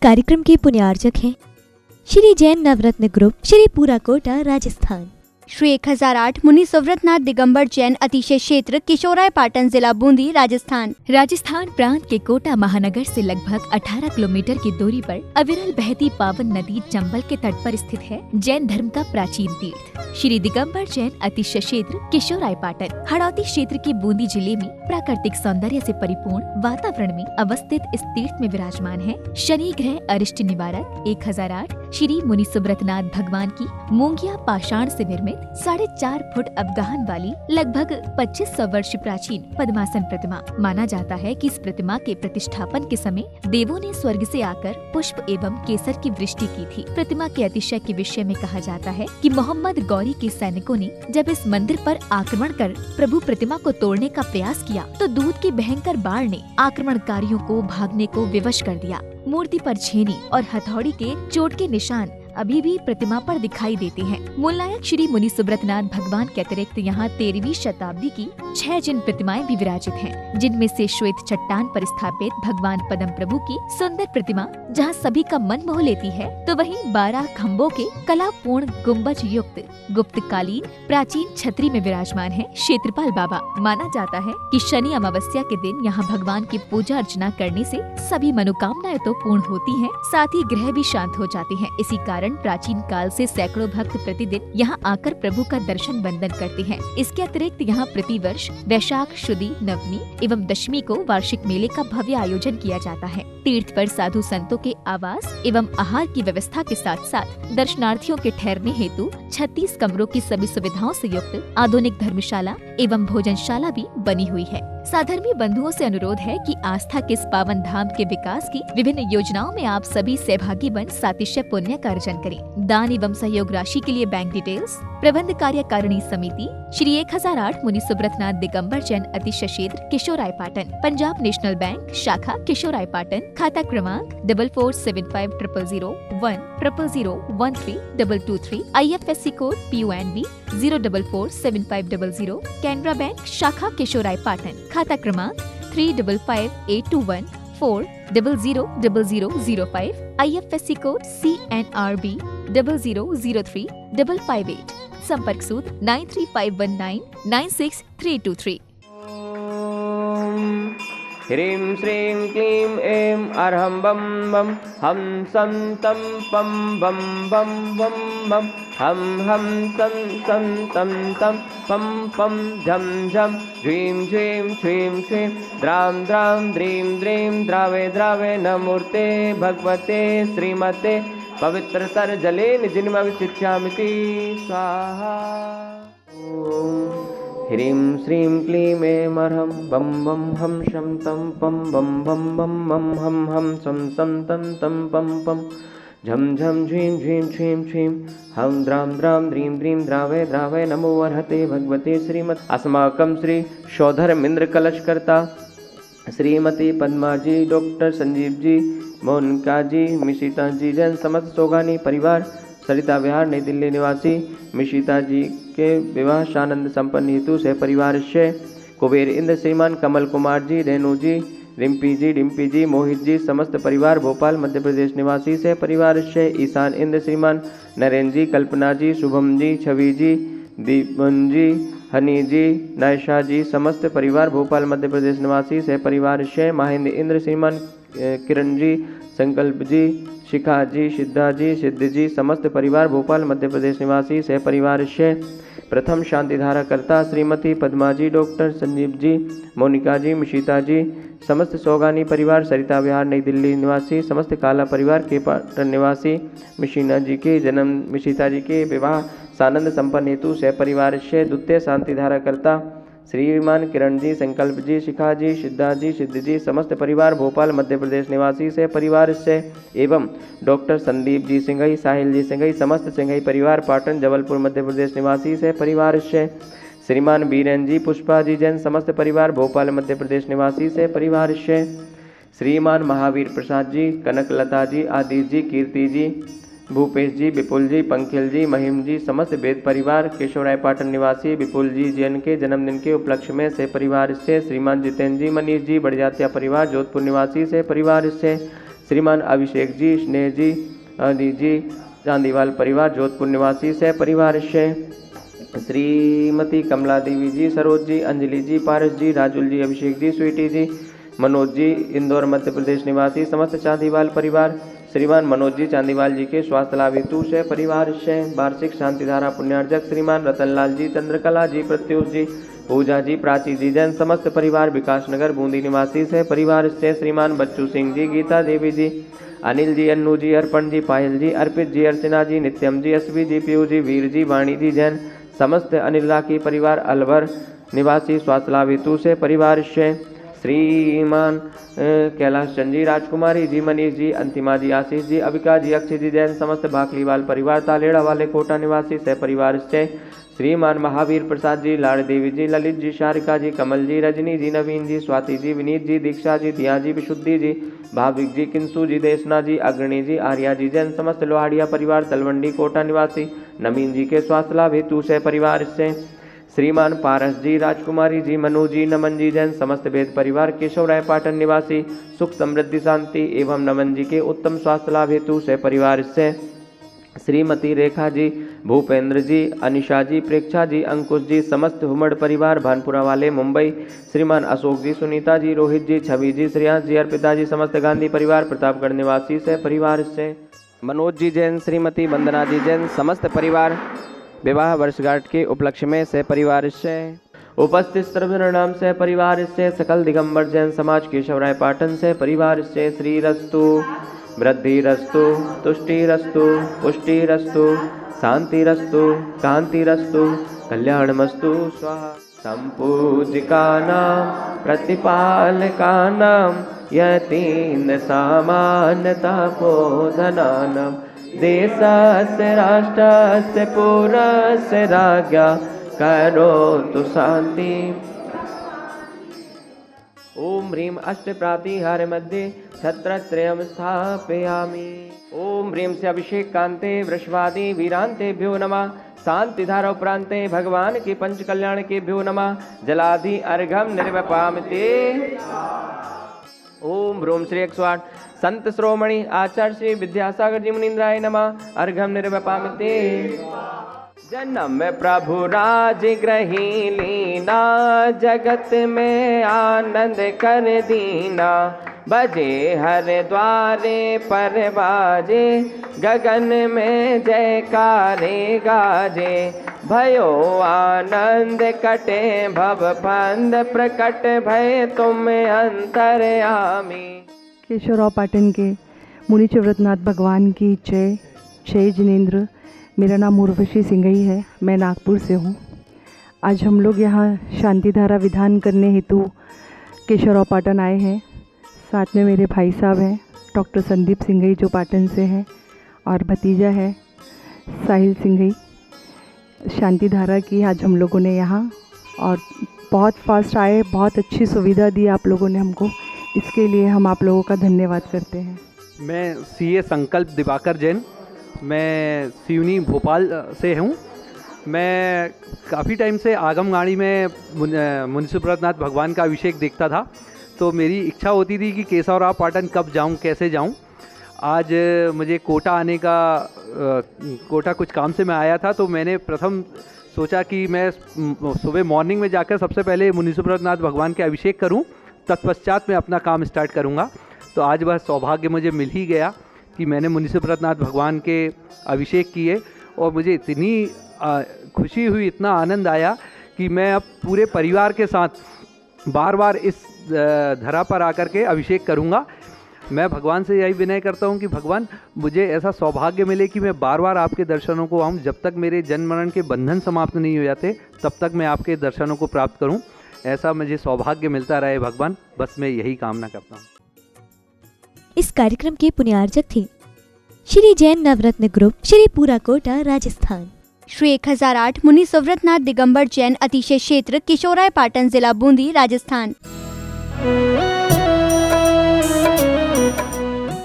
कार्यक्रम के पुण्यार्चक हैं श्री जैन नवरत्न ग्रुप, श्री पूरा कोटा, राजस्थान। श्री 1008 मुनि सुव्रतनाथ दिगंबर जैन अतिशय क्षेत्र, किशोराय पाटन, जिला बूंदी, राजस्थान। राजस्थान प्रांत के कोटा महानगर से लगभग 18 किलोमीटर की दूरी पर अविरल बहती पावन नदी चंबल के तट पर स्थित है जैन धर्म का प्राचीन तीर्थ श्री दिगंबर जैन अतिशय क्षेत्र, किशोराय पाटन। हड़ौती क्षेत्र के बूंदी जिले में प्राकृतिक सौंदर्य से परिपूर्ण वातावरण में अवस्थित इस तीर्थ में विराजमान है शनि ग्रह अरिष्ट निवारक 1008 श्री मुनि सुब्रतनाथ भगवान की मूंगिया पाषाण से निर्मित 4.5 फुट अवगाहन वाली लगभग 2500 वर्ष प्राचीन पद्मासन प्रतिमा। माना जाता है कि इस प्रतिमा के प्रतिष्ठापन के समय देवों ने स्वर्ग से आकर पुष्प एवं केसर की वृष्टि की थी। प्रतिमा के अतिशय के विषय में कहा जाता है कि मोहम्मद गौरी के सैनिकों ने जब इस मंदिर पर आक्रमण कर प्रभु प्रतिमा को तोड़ने का प्रयास किया तो दूध की भयंकर बाढ़ ने आक्रमणकारियों को भागने को विवश कर दिया। मूर्ति पर छेनी और हथौड़ी के चोट के निशान अभी भी प्रतिमा पर दिखाई देते हैं। मूलनायक श्री मुनि सुब्रतनाथ भगवान के अतिरिक्त यहाँ 13वीं शताब्दी की 6 जिन प्रतिमाएं भी विराजित हैं, जिनमें से श्वेत चट्टान पर स्थापित भगवान पद्म प्रभु की सुंदर प्रतिमा जहाँ सभी का मन मोह लेती है, तो वहीं 12 खम्भों के कलापूर्ण गुम्बज युक्त गुप्तकालीन प्राचीन छतरी में विराजमान है क्षेत्रपाल बाबा। माना जाता है कि शनि अमावस्या के दिन यहाँ भगवान की पूजा अर्चना करने से सभी मनोकामनाएं तो पूर्ण होती हैं, साथ ही ग्रह भी शांत हो जाते हैं। इसी कारण प्राचीन काल से सैकड़ों भक्त प्रतिदिन यहाँ आकर प्रभु का दर्शन वंदन करते हैं। इसके अतिरिक्त यहाँ प्रतिवर्ष वैशाख शुदी नवमी एवं दशमी को वार्षिक मेले का भव्य आयोजन किया जाता है। तीर्थ पर साधु संतों के आवास एवं आहार की व्यवस्था के साथ साथ दर्शनार्थियों के ठहरने हेतु 36 कमरों की सभी सुविधाओं से युक्त आधुनिक धर्मशाला एवं भोजनशाला भी बनी हुई है। साधर्मी बंधुओं से अनुरोध है कि आस्था के इस पावन धाम के विकास की विभिन्न योजनाओं में आप सभी सहभागी बन सातिशय पुण्य का अर्जन करें। दान एवं सहयोग राशि के लिए बैंक डिटेल्स प्रबंध कार्यकारिणी समिति श्री 1008 मुनि सुब्रतनाथ दिगंबर जैन अतिशय क्षेत्र, किशोराय पाटन, पंजाब नेशनल बैंक शाखा किशोराय पाटन, खाता क्रमांक 4475000100132223, IFSC code PUNB 0447500, Canara bank शाखा किशोराय पाटन, खाता क्रमांक 358214000005, IFSC कोड CNRB 00035558, संपर्क सूत्र 9351996323। ह्रीं श्रीं क्लीं ऐं अर्हं बम बम हम सं तं पम बम बम बम बम हम सं तं तं पम पम झम झम ह्रीं श्रीं श्रीं श्रीं द्रां द्रां द्रीं द्रीं द्रावे द्रावे नमूर्ते भगवते श्रीमते पवित्रतर जले निजिन्मविशिष्यामिति स्वाहा। ह्रीं श्रीं क्लीं ऐं अर्हं बम बम हम शं तं पम बम बम बम बम हम सं तं तं पम पम झम झम झीं झीं छीं छीं हम द्रां द्रां द्रीं द्रीं द्रावे द्रावे नमो अर्हते भगवते श्रीमत्। अस्माकं श्री शौधर्मेन्द्र कलशकर्ता श्रीमती पद्मा जी, डॉक्टर संजीव जी, मोनिका जी, मिशिता जी जैन समस्त सोगानी परिवार, सरिता विहार नई दिल्ली निवासी मिशिता जी के विवाह शानंद संपन्न हेतु से परिवार से कुबेर इंद्र श्रीमान, कमल कुमार जी, रेणु जी, डिम्पी जी, मोहित जी समस्त परिवार, भोपाल मध्य प्रदेश निवासी से परिवार से ईशान इंद्र श्रीमान, नरेंद्र जी, कल्पना जी, शुभम जी, छवि जी, दीपन जी, हनी जी, नायशा जी समस्त परिवार, भोपाल मध्य प्रदेश निवासी से परिवार से महेंद्र इंद्र श्रीमान, किरण जी, संकल्प जी, शिखा जी, सिद्धा जी, सिद्ध जी समस्त परिवार, भोपाल मध्य प्रदेश निवासी से परिवार से प्रथम शांति धारा करता श्रीमती पद्मा जी, डॉक्टर संजीव जी, मोनिका जी, मिशिता जी समस्त सोगानी परिवार, सरिता विहार नई दिल्ली निवासी समस्त काला परिवार के पाटन निवासी मिशिता जी के विवाह सानंद संपन्न हेतु से परिवार से द्वितीय शांति धारा करता श्रीमान किरण जी, संकल्प जी, शिखा जी, सिद्धा जी, सिद्ध जी समस्त परिवार, भोपाल मध्य प्रदेश निवासी से परिवार से एवं डॉक्टर संदीप जी सिंघई, साहिल जी सिंघई समस्त सिंघई परिवार, पाटन जबलपुर मध्य प्रदेश निवासी से परिवार से श्रीमान बीरेन जी, पुष्पा जी जैन समस्त परिवार, भोपाल मध्य प्रदेश निवासी से परिवार से श्रीमान महावीर प्रसाद जी, कनकलता जी, आदित्य जी, कीर्ति जी, भूपेश जी, विपुल जी, पंखिल जी, महिम जी समस्त वेद परिवार, किशोराय पाटन निवासी विपुल जी जैन के जन्मदिन के उपलक्ष्य में से परिवार से श्रीमान जितेंद्र जी, मनीष जी, बड़जात्या परिवार, जोधपुर निवासी से परिवार से श्रीमान अभिषेक जी, स्नेह जी, अदी जी, चांदीवाल परिवार जोधपुर निवासी से परिवार से श्रीमती कमला देवी जी, सरोज जी, अंजलि जी, पारस जी, राजुल जी, अभिषेक जी, स्वीटी जी, मनोज जी, इंदौर मध्य प्रदेश निवासी समस्त चांदीवाल परिवार, श्रीमान मनोज जी चांदीवाल जी के स्वास्थ्य लाभ हेतु से परिवार से वार्षिक शांतिधारा पुण्यार्जक श्रीमान रतनलाल जी, चंद्रकला जी, प्रत्युष जी, पूजा जी, प्राची जी जैन समस्त परिवार विकासनगर बूंदी निवासी से परिवार से श्रीमान बच्चू सिंह जी, गीता देवी जी, अनिल जी, अन्नू जी, अर्पण जी, पायल जी, अर्पित जी, अर्चना जी, नित्यम जी, एसवी जी, पीयू जी, वीर जी, वाणी जी जैन समस्त अनिल राखी परिवार अलवर निवासी स्वास्थ्य लाभ हेतु से परिवार से श्रीमान कैलाश चंद जी, राजकुमारी जी, मनीष जी, अंतिमा जी, आशीष जी, अबिका जी, अक्षय जी जैन समस्त भाखलीवाल परिवार तालेड़ा वाले कोटा निवासी सह परिवार से श्रीमान महावीर प्रसाद जी, लाड़ देवी जी, ललित जी, शारिका जी, कमल जी, रजनी जी, नवीन जी, स्वाति जी, विनीत जी, दीक्षा जी, दिया जी, विशुद्धि जी, भाविक जी, किंसू जी, देशना जी, अग्रणी जी, आर्या जी जैन समस्त लोहाड़िया परिवार तलवंडी कोटा निवासी नवीन जी के स्वास्थ्य लाभ हेतु से परिवार से श्रीमान पारस जी, राजकुमारी जी, मनु जी, नमन जी जैन समस्त वेद परिवार केशव राय पाटन निवासी सुख समृद्धि शांति एवं नमन जी के उत्तम स्वास्थ्य लाभ हेतु से परिवार से श्रीमती रेखा जी, भूपेंद्र जी, अनिशा जी, प्रेक्षा जी, अंकुश जी समस्त हुमड़ परिवार भानपुरा वाले मुंबई श्रीमान अशोक जी, सुनीता जी, रोहित जी, छवि जी, श्रेयांश जी, अर्पिता जी समस्त गांधी परिवार प्रतापगढ़ निवासी से परिवार से मनोज जी जैन, श्रीमती वंदना जी जैन समस्त परिवार विवाह वर्षगांठ के उपलक्ष्य में से परिवार से उपस्थित सर्वनाम से परिवार से सकल दिगंबर जैन समाज केशवराय पाटन से परिवार से श्री रस्तु वृद्धिरस्तु तुष्टिरस्तु पुष्टिरस्तु शांतिरस्तु कांतिरस्तु कल्याणमस्तु स्वाहा। संपूजिकानां प्रतिपालकानां यतीन्द्र सामान्यता बोधनानां देशस्य राष्ट्रस्य पुरस्य राज्ञा करोतु शांति। ओम ह्रीं अष्टप्रातिहार मध्ये छत्रत्रयं स्थापयामि। ओम ह्रीं से अभिषेक कांते वृषभादि वीरांतेभ्यो नमः। शांतिधारा उपरांते भगवान के पंच कल्याण के भ्यो नमः। जलाधि अर्घम निर्वपामते। ओम ह्रूम श्री 108 संत श्रोमणि आचार्य श्री विद्यासागर जी मुनीन्द्राय नमः। अर्घम निर्वपामते। जन्म प्रभु राज ग्रही लीना जगत में आनंद कर दीना। बजे हर द्वारे पर बाजे गगन में जयकारे गाजे। भयो आनंद कटे भव बंध प्रकट भय तुम अंतर्यामी। केशवराव पाटन के मुनि चिव्रतनाथ भगवान की जय। जय जिनेन्द्र। मेरा नाम उर्वशी सिंघई है, मैं नागपुर से हूँ। आज हम लोग यहाँ शांतिधारा विधान करने हेतु केशवराव पाटन आए हैं। साथ में मेरे भाई साहब हैं डॉक्टर संदीप सिंघई जो पाटन से हैं, और भतीजा है साहिल सिंघई। शांतिधारा की आज हम लोगों ने यहाँ, और बहुत फास्ट आए, बहुत अच्छी सुविधा दी आप लोगों ने हमको। इसके लिए हम आप लोगों का धन्यवाद करते हैं। मैं सीए संकल्प दिवाकर जैन, मैं सिवनी भोपाल से हूँ। मैं काफ़ी टाइम से आगमगाड़ी में मुनि चिव्रतनाथ भगवान का अभिषेक देखता था, तो मेरी इच्छा होती थी कि केशवराव पाटन कब जाऊँ, कैसे जाऊँ। आज मुझे कोटा आने का कोटा कुछ काम से मैं आया था, तो मैंने प्रथम सोचा कि मैं सुबह मॉर्निंग में जाकर सबसे पहले मुनि चिव्रतनाथ भगवान के अभिषेक करूं, तत्पश्चात मैं अपना काम स्टार्ट करूंगा। तो आज वह सौभाग्य मुझे मिल ही गया कि मैंने मुनि चिव्रतनाथ भगवान के अभिषेक किए, और मुझे इतनी खुशी हुई, इतना आनंद आया कि मैं अब पूरे परिवार के साथ बार बार इस धरा पर आकर के अभिषेक करूंगा। मैं भगवान से यही विनय करता हूं कि भगवान मुझे ऐसा सौभाग्य मिले कि मैं बार बार आपके दर्शनों को आऊँ। जब तक मेरे जन्म मरण के बंधन समाप्त नहीं हो जाते, तब तक मैं आपके दर्शनों को प्राप्त करूं। ऐसा मुझे सौभाग्य मिलता रहे भगवान, बस मैं यही कामना करता हूँ। इस कार्यक्रम के पुण्यार्जक थे श्री जैन नवरत्न ग्रुप, श्री पूरा कोटा, राजस्थान। श्री 1008 मुनि चिव्रतनाथ दिगंबर जैन अतिशय क्षेत्र, किशोराय पाटन, जिला बूंदी, राजस्थान।